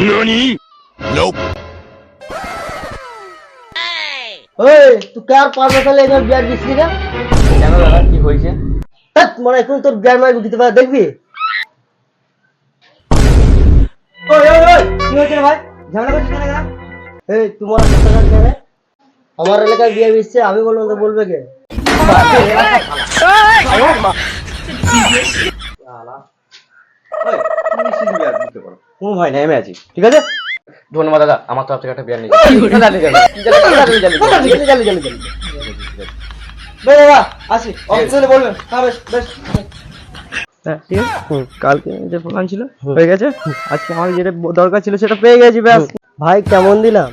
NANI? Nope. ওই তুই কার পারবে তাহলে এবার বিয়ার দিচ্ছি না? কেন দাদা কি হয়েছে? মনে এখন তোর বিয়ার মাইক দিতে পারে দেখবি। ওই ওই ওই কি হয়েছে রে ভাই? ঝামেলা করছিস কেন এখানে? এই তোমার কথা কার কেন? আমার এলাকায় বিয়ে দিচ্ছে আমি বলবো তো বলবে কে? কোন ভাই না আমি আছি, ঠিক আছে? ধন্যবাদ দাদা, আমার তরফ থেকে একটা বিয়ার নিয়ে দাদা আসি অফিসে বলবেন। হ্যাঁ বেশ বেশ। ঠিক আছে, কালকে যে প্ল্যান ছিল হয়ে গেছে, আজকে আমার যেটা দরকার ছিল সেটা পেয়ে গেছি ব্যাস। ভাই কেমন দিলাম?